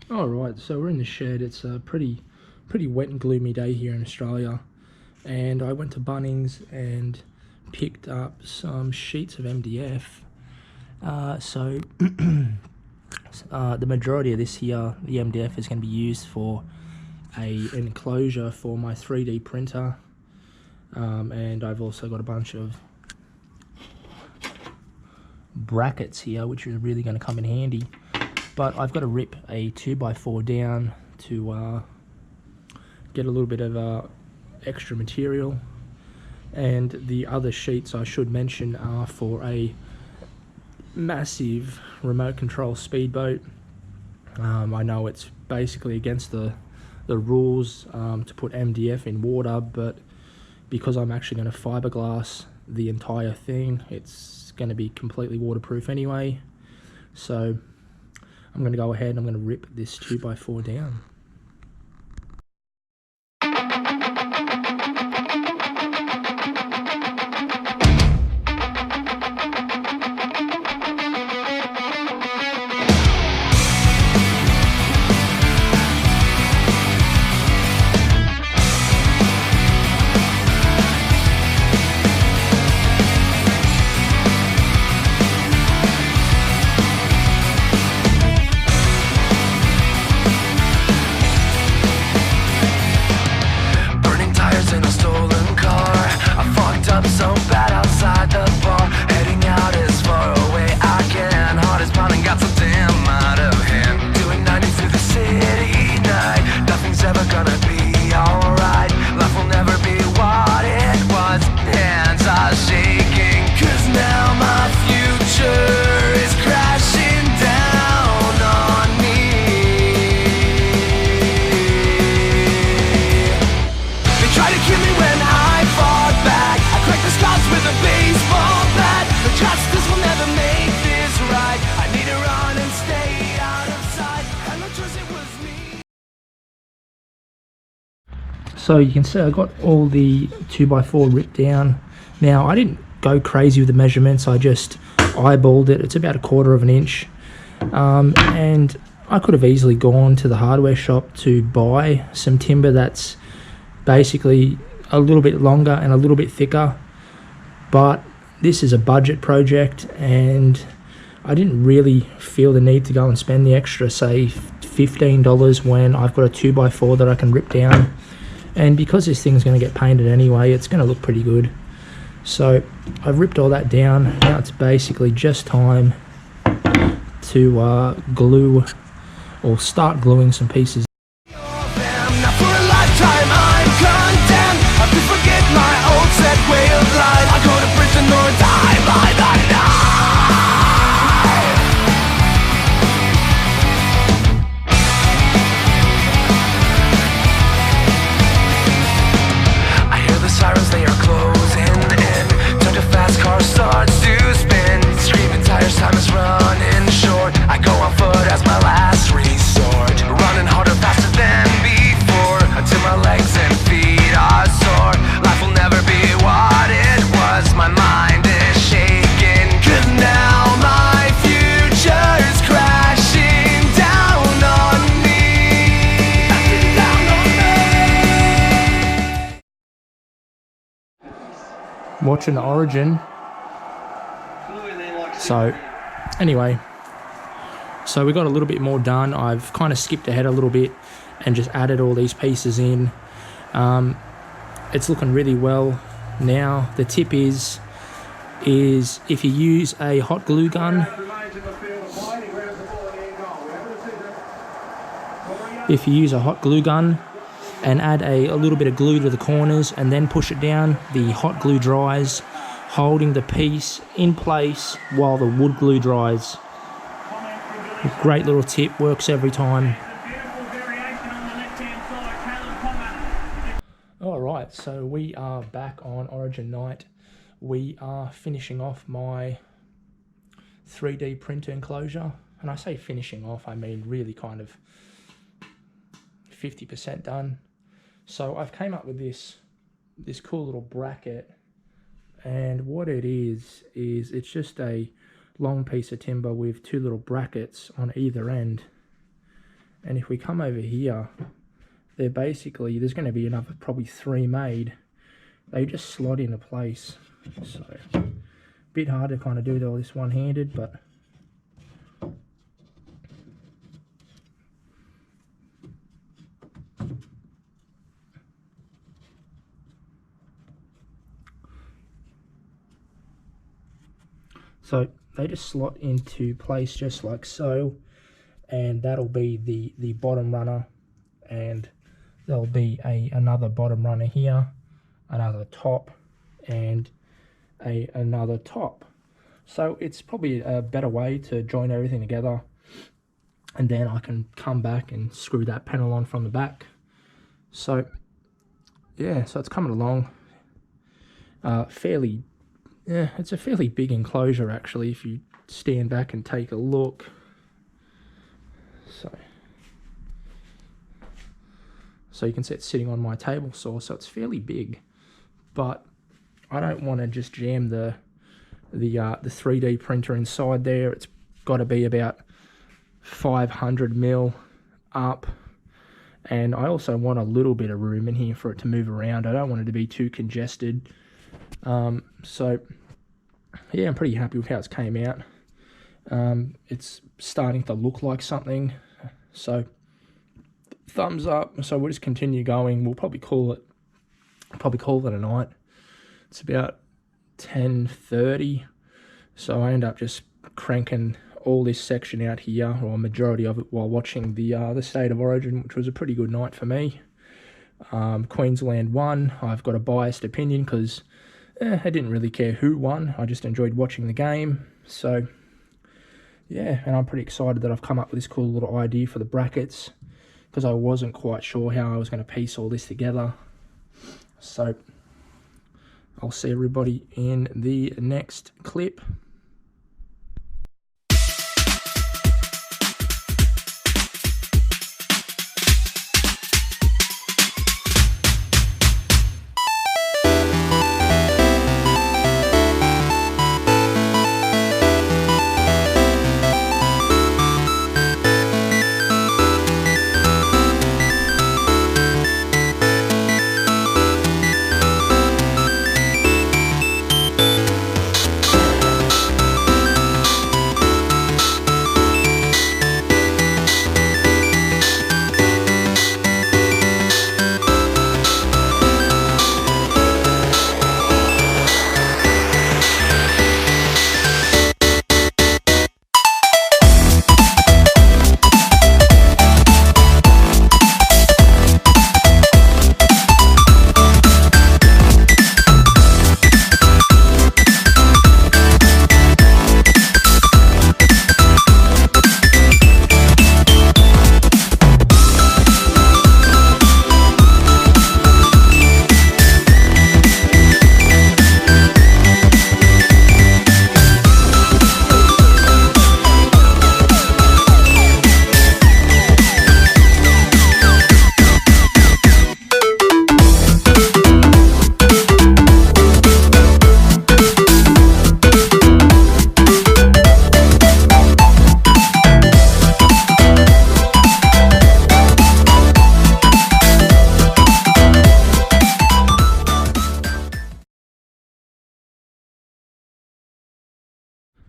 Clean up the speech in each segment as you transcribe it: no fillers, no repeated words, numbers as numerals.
Alright, so we're in the shed. It's a pretty wet and gloomy day here in Australia, and I went to Bunnings and picked up some sheets of MDF. The majority of this here, the MDF, is going to be used for an enclosure for my 3D printer, and I've also got a bunch of brackets here which are really going to come in handy. But I've got to rip a 2x4 down to get a little bit of extra material. And the other sheets I should mention are for a massive remote control speedboat. I know it's basically against the rules to put MDF in water, but because I'm actually going to fiberglass the entire thing, it's going to be completely waterproof anyway. So I'm going to go ahead and I'm going to rip this 2x4 down. So you can see I got all the 2x4 ripped down. Now I didn't go crazy with the measurements, I just eyeballed it. It's about 1/4 of an inch. And I could have easily gone to the hardware shop to buy some timber that's basically a little bit longer and a little bit thicker. But this is a budget project and I didn't really feel the need to go and spend the extra, say, $15 when I've got a 2x4 that I can rip down. And because this thing's going to get painted anyway, it's going to look pretty good. So I've ripped all that down. Now it's basically just time to glue or start gluing some pieces. Watching Origin. So anyway, so we got a little bit more done. I've kind of skipped ahead a little bit and just added all these pieces in. It's looking really well now. The tip is if you use a hot glue gun, and add a little bit of glue to the corners and then push it down, the hot glue dries, holding the piece in place while the wood glue dries. Great little tip, works every time. Alright, so we are back on Origin night. We are finishing off my 3D printer enclosure. And I say finishing off, I mean really kind of 50% done. So I've came up with this cool little bracket, and what it is it's just a long piece of timber with two little brackets on either end, And if we come over here, they're basically, there's going to be another probably 3 made. They just slot into place. So, a bit hard to kind of do all this one-handed, but so they just slot into place just like so, and that'll be the bottom runner, and there'll be another bottom runner here, another top, and another top. So it's probably a better way to join everything together, and then I can come back and screw that panel on from the back. So yeah, so it's coming along fairly. Yeah, it's a fairly big enclosure actually if you stand back and take a look. So you can see it's sitting on my table saw, so it's fairly big. But I don't want to just jam the 3D printer inside there. It's got to be about 500 mil up, and I also want a little bit of room in here for it to move around. I don't want it to be too congested. So yeah, I'm pretty happy with how it's came out. It's starting to look like something, so thumbs up. So we'll just continue going. We'll probably call it a night. It's about 10:30, so I end up just cranking all this section out here, or a majority of it, while watching the State of Origin, which was a pretty good night for me. Queensland won. I've got a biased opinion because I didn't really care who won. I just enjoyed watching the game. So yeah, and I'm pretty excited that I've come up with this cool little idea for the brackets, because I wasn't quite sure how I was going to piece all this together. So I'll see everybody in the next clip.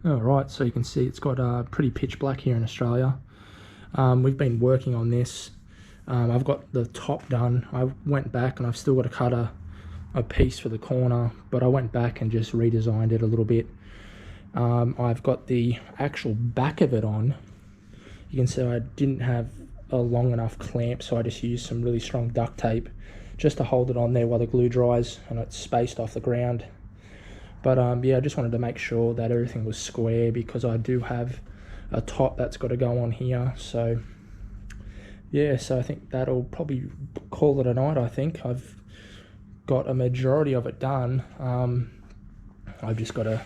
Alright, so you can see it's got pretty pitch black here in Australia. We've been working on this. I've got the top done. I went back and I've still got to cut a piece for the corner, but I went back and just redesigned it a little bit. I've got the actual back of it on. You can see I didn't have a long enough clamp, so I just used some really strong duct tape just to hold it on there while the glue dries and it's spaced off the ground. But yeah, I just wanted to make sure that everything was square, because I do have a top that's got to go on here. So yeah, so I think that'll probably call it a night. I think I've got a majority of it done. I've just got to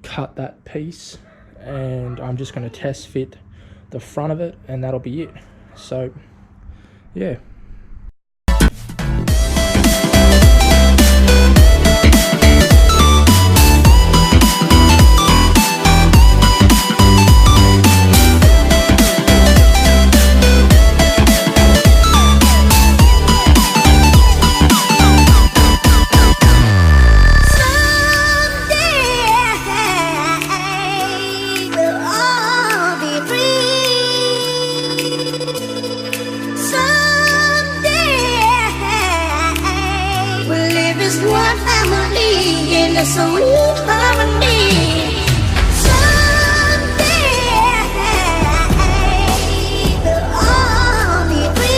cut that piece, and I'm just going to test fit the front of it, and that'll be it. So yeah. a sweet harmony. Someday we'll all be free.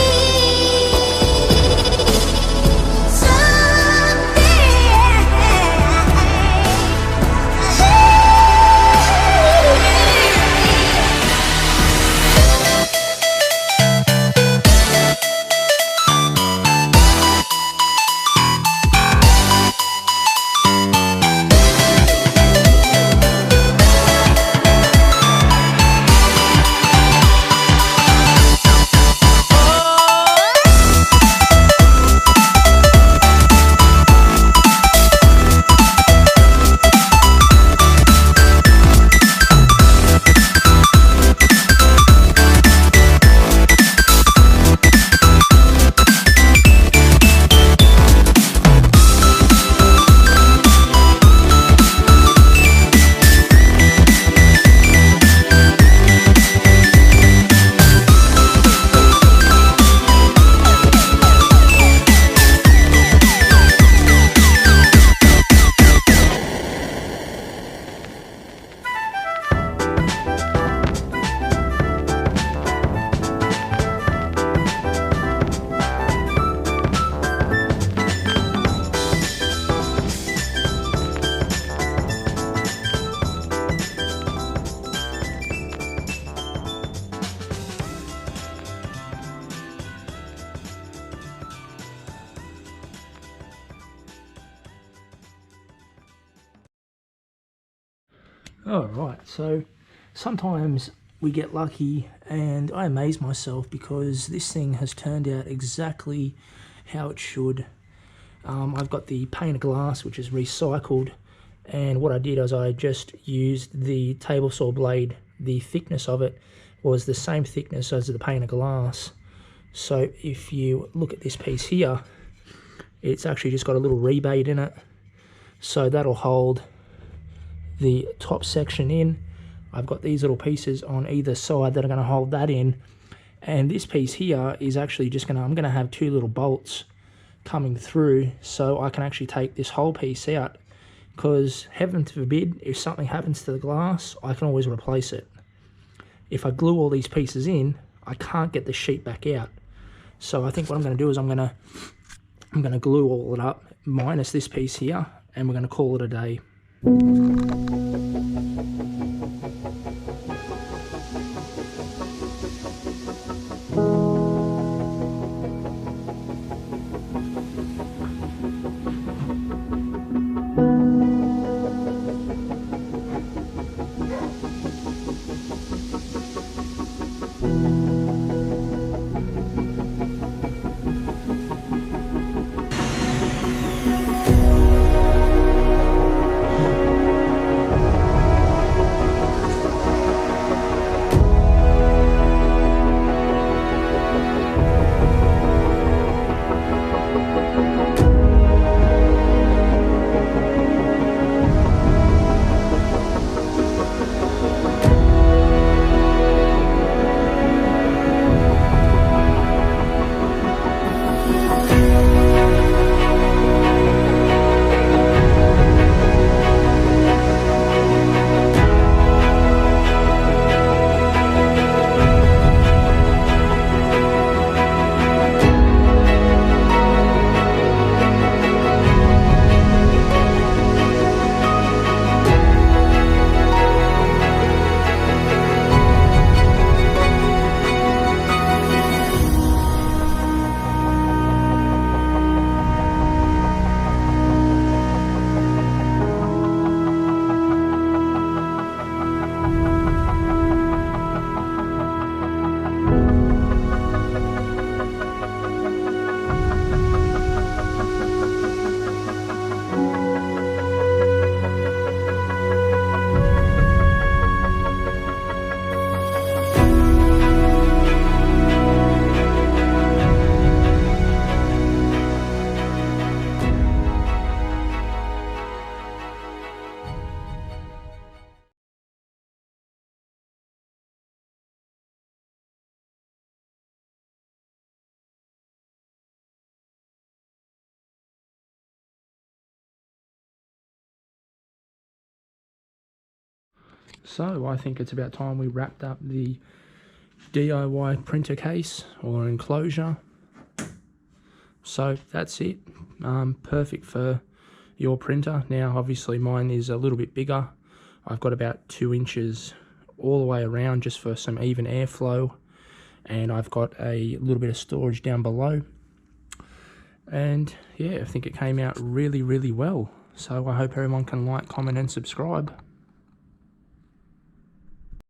Alright, so sometimes we get lucky and I amaze myself because this thing has turned out exactly how it should. I've got the pane of glass which is recycled, and what I did is I just used the table saw blade. The thickness of it was the same thickness as the pane of glass. So if you look at this piece here, it's actually just got a little rebate in it, so that'll hold the top section in. I've got these little pieces on either side that are going to hold that in, and this piece here is actually just I'm going to have two little bolts coming through so I can actually take this whole piece out, because heaven forbid if something happens to the glass, I can always replace it. If I glue all these pieces in, I can't get the sheet back out. So I think what I'm going to do is I'm going to glue all it up minus this piece here, and we're going to call it a day. So I think it's about time we wrapped up the DIY printer case or enclosure. So that's it. Perfect for your printer. Now obviously mine is a little bit bigger. I've got about 2 inches all the way around just for some even airflow, and I've got a little bit of storage down below. And yeah, I think it came out really well. So I hope everyone can like, comment and subscribe.